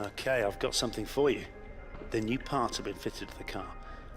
Okay, I've got something for you. The new parts have been fitted to the car.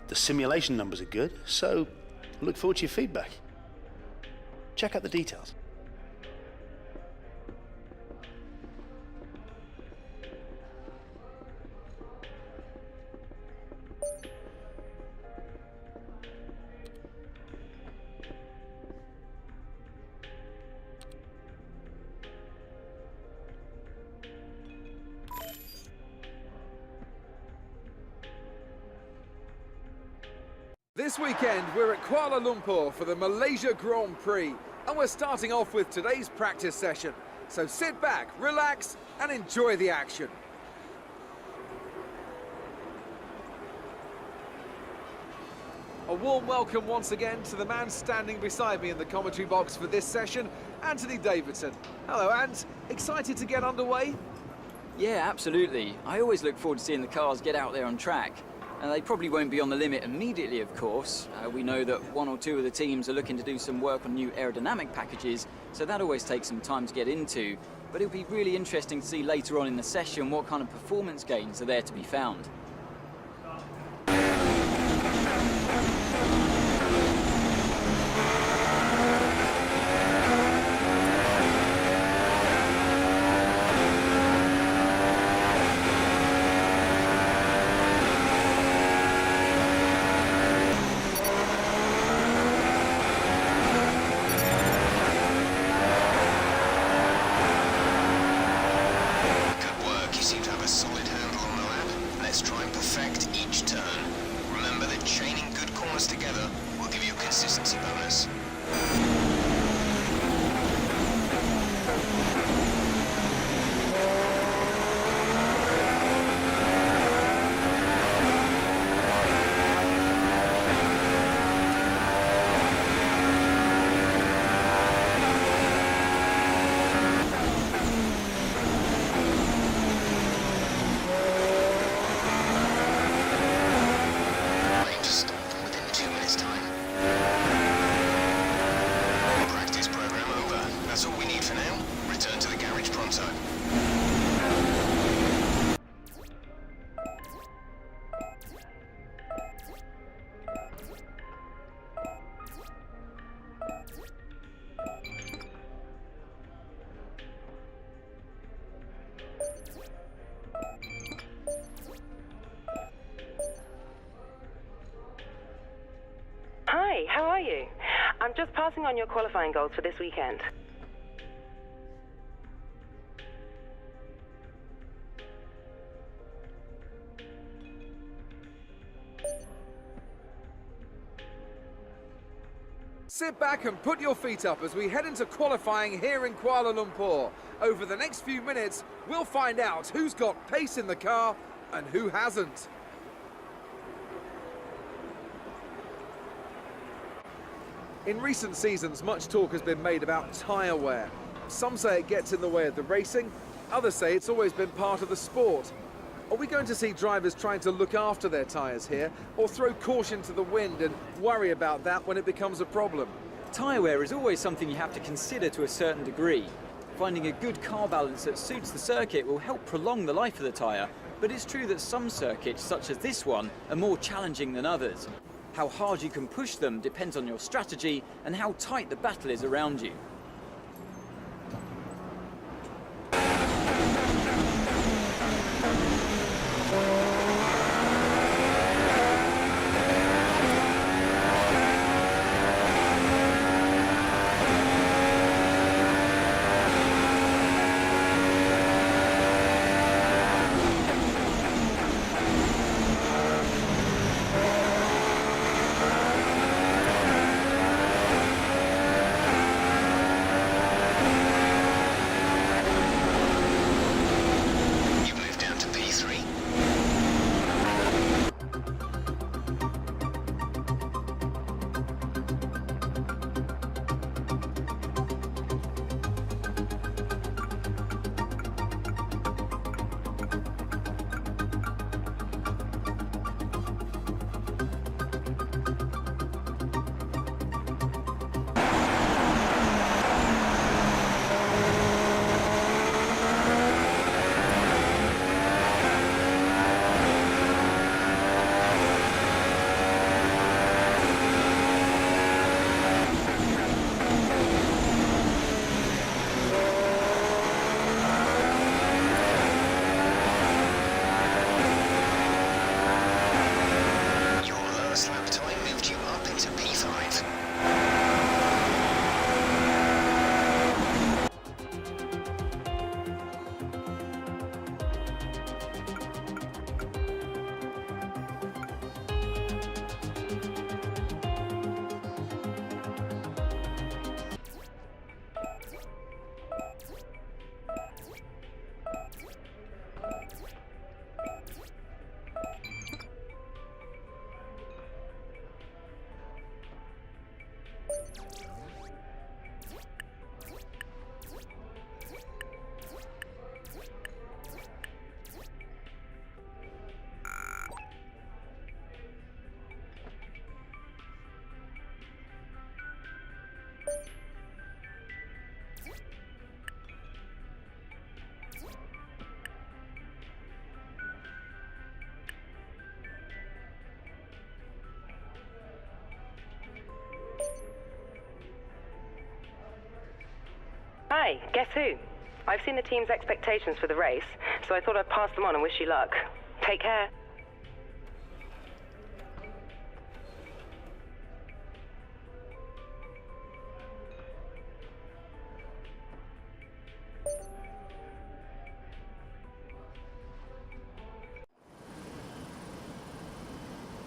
The simulation numbers are good, so I look forward to your feedback. Check out the details. This weekend, we're at Kuala Lumpur for the Malaysia Grand Prix, and we're starting off with today's practice session. So sit back, relax, and enjoy the action. A warm welcome once again to the man standing beside me in the commentary box for this session, Anthony Davidson. Hello, Ant. Excited to get underway? Yeah, absolutely. I always look forward to seeing the cars get out there on track. And they probably won't be on the limit immediately, of course. We know that one or two of the teams are looking to do some work on new aerodynamic packages, so that always takes some time to get into. But it'll be really interesting to see later on in the session what kind of performance gains are there to be found. Together will give you a consistency bonus. Hi, how are you? I'm just passing on your qualifying goals for this weekend. Sit back and put your feet up as we head into qualifying here in Kuala Lumpur. Over the next few minutes, we'll find out who's got pace in the car and who hasn't. In recent seasons, much talk has been made about tyre wear. Some say it gets in the way of the racing, others say it's always been part of the sport. Are we going to see drivers trying to look after their tyres here, or throw caution to the wind and worry about that when it becomes a problem? Tyre wear is always something you have to consider to a certain degree. Finding a good car balance that suits the circuit will help prolong the life of the tyre, but it's true that some circuits, such as this one, are more challenging than others. How hard you can push them depends on your strategy and how tight the battle is around you. Hi, guess who? I've seen the team's expectations for the race, so I thought I'd pass them on and wish you luck. Take care.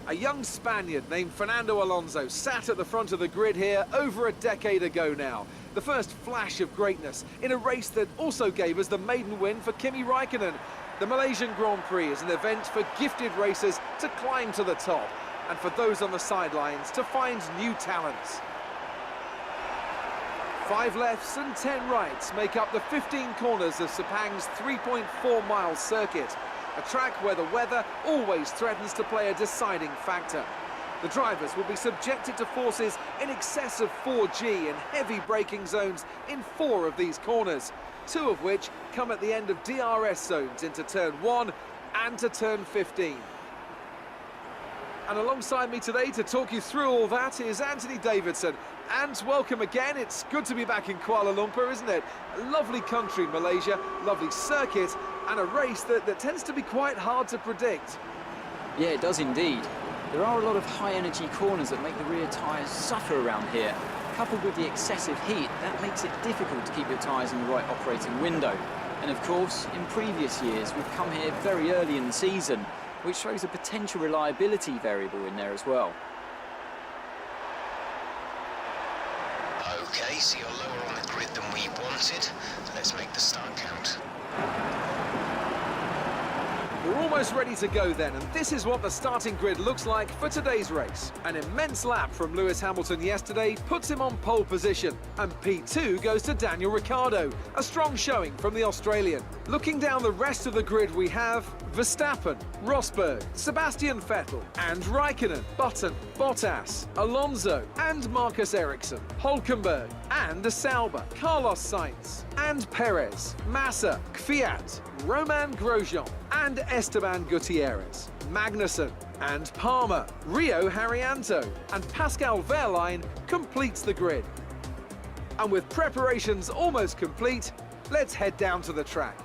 A young Spaniard named Fernando Alonso sat at the front of the grid here over a decade ago now. The first flash of greatness in a race that also gave us the maiden win for Kimi Raikkonen. The Malaysian Grand Prix is an event for gifted racers to climb to the top and for those on the sidelines to find new talents. 5 lefts and 10 rights make up the 15 corners of Sepang's 3.4-mile circuit. A track where the weather always threatens to play a deciding factor. The drivers will be subjected to forces in excess of 4G and heavy braking zones in 4 of these corners, 2 of which come at the end of DRS zones into turn 1 and to turn 15. And alongside me today to talk you through all that is Anthony Davidson. And welcome again. It's good to be back in Kuala Lumpur, isn't it? A lovely country, Malaysia, lovely circuit, and a race that tends to be quite hard to predict. Yeah, it does indeed. There are a lot of high-energy corners that make the rear tyres suffer around here. Coupled with the excessive heat, that makes it difficult to keep your tyres in the right operating window. And of course, in previous years, we've come here very early in the season, which throws a potential reliability variable in there as well. Okay, so you're lower on the grid than we wanted. Let's make the start count. We're almost ready to go then, and this is what the starting grid looks like for today's race. An immense lap from Lewis Hamilton yesterday puts him on pole position, and P2 goes to Daniel Ricciardo, a strong showing from the Australian. Looking down the rest of the grid, we have Verstappen, Rosberg, Sebastian Vettel, and Raikkonen, Button, Bottas, Alonso, and Marcus Ericsson, Hülkenberg, and Sauber, Carlos Sainz, and Perez, Massa, Kvyat, Romain Grosjean, and Esteban Gutierrez, Magnussen, and Palmer, Rio Haryanto, and Pascal Wehrlein completes the grid. And with preparations almost complete, let's head down to the track.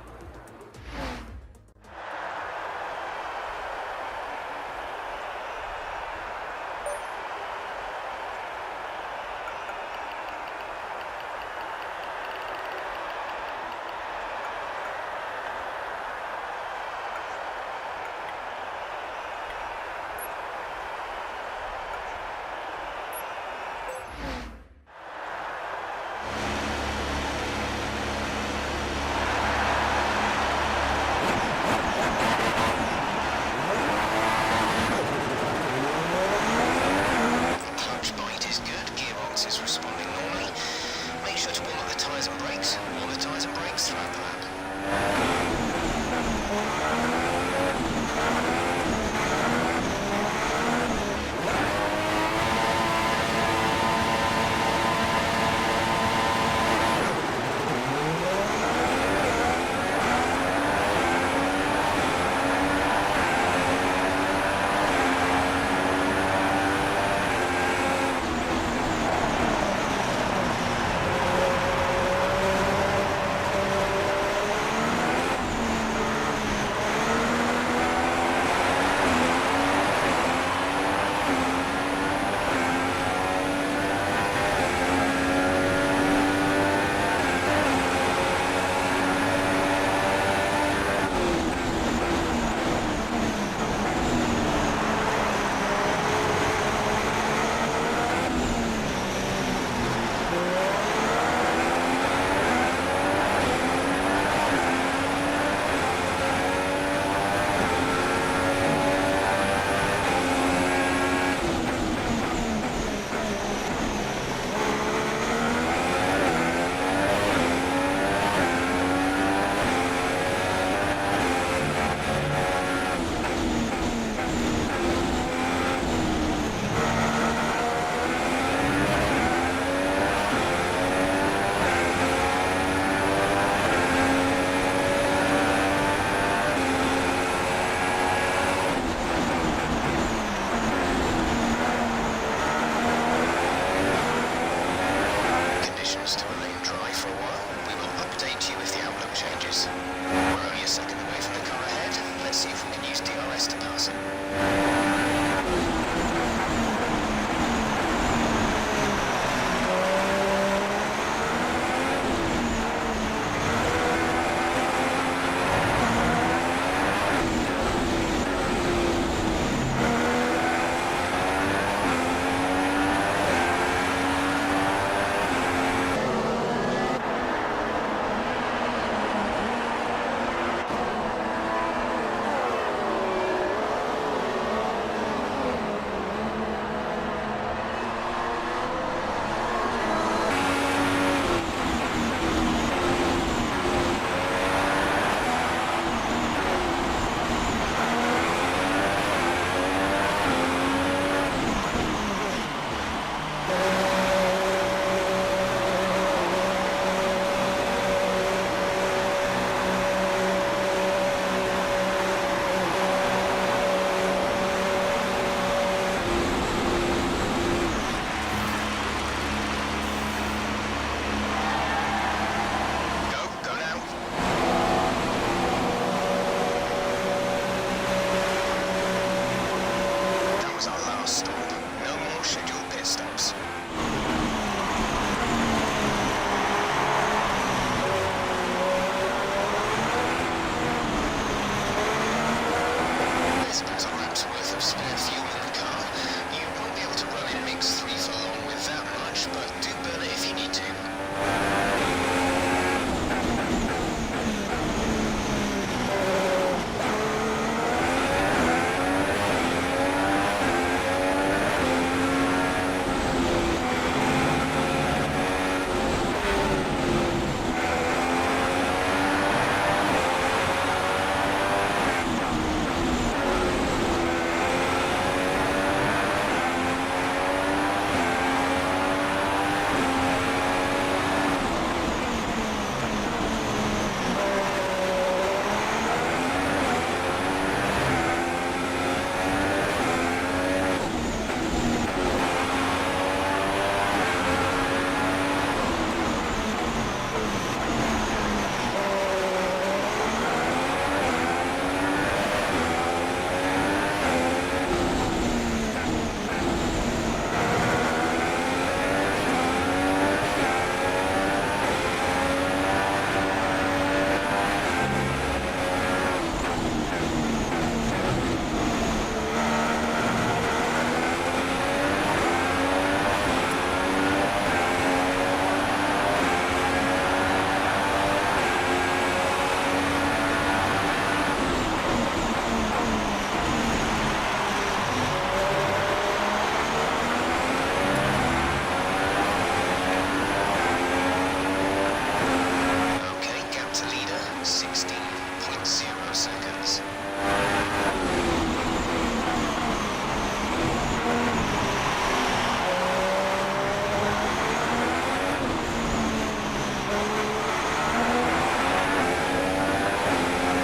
16.0 seconds.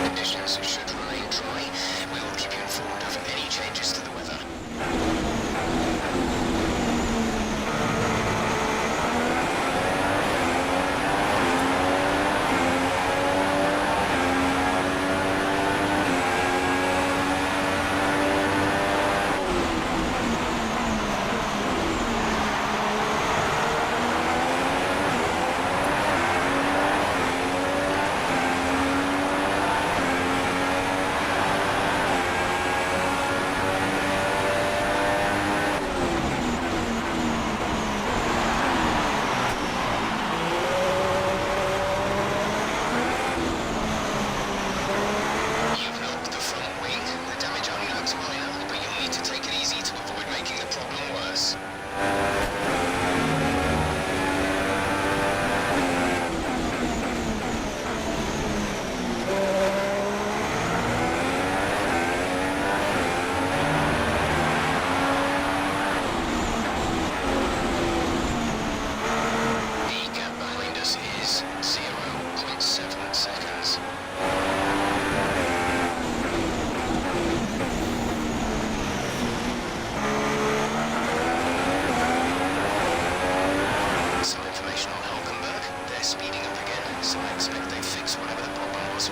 Conditions should remain dry. We will keep you informed of any changes to the weather. You've knocked the front wing. The damage only looks minor, but you'll need to take it easy to avoid making the problem worse. The gap behind us is 0.7 seconds. Some information on Hulkenberg. They're speeding up again, so I expect they fixed whatever the problem was.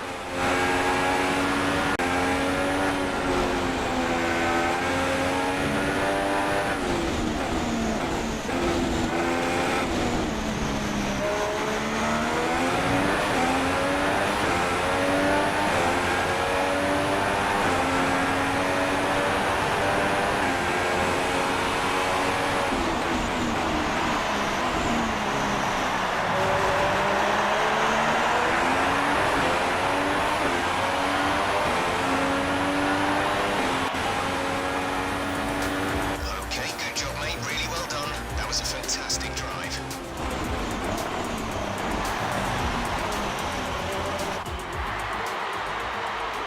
Okay, good job, mate. Really well done. That was a fantastic drive.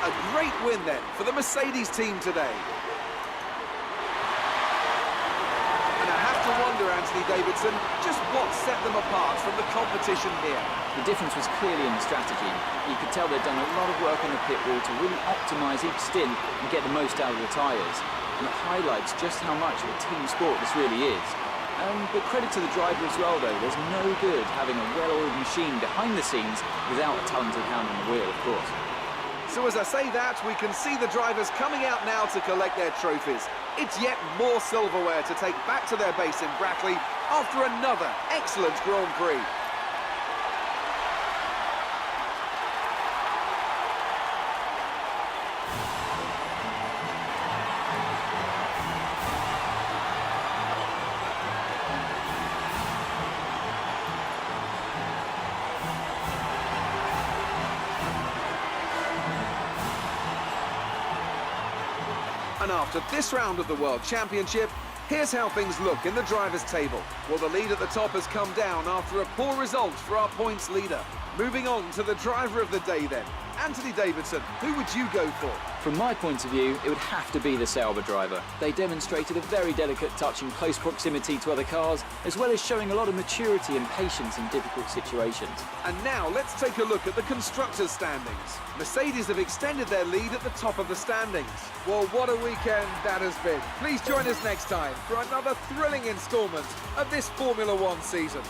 A great win then for the Mercedes team today. And I have to wonder, Anthony Davidson, just what set them apart from the competition here. The difference was clearly in the strategy. You could tell they'd done a lot of work on the pit wall to really optimise each stint and get the most out of the tyres. And it highlights just how much of a team sport this really is. But credit to the driver as well, though. There's no good having a well-oiled machine behind the scenes without a talented hand on the wheel, of course. So as I say that, we can see the drivers coming out now to collect their trophies. It's yet more silverware to take back to their base in Brackley after another excellent Grand Prix. And after this round of the World Championship, here's how things look in the drivers' table. Well, the lead at the top has come down after a poor result for our points leader. Moving on to the driver of the day then. Anthony Davidson, who would you go for? From my point of view, it would have to be the Sauber driver. They demonstrated a very delicate touch in close proximity to other cars, as well as showing a lot of maturity and patience in difficult situations. And now let's take a look at the constructors' standings. Mercedes have extended their lead at the top of the standings. Well, what a weekend that has been. Please join us next time for another thrilling instalment of this Formula One season.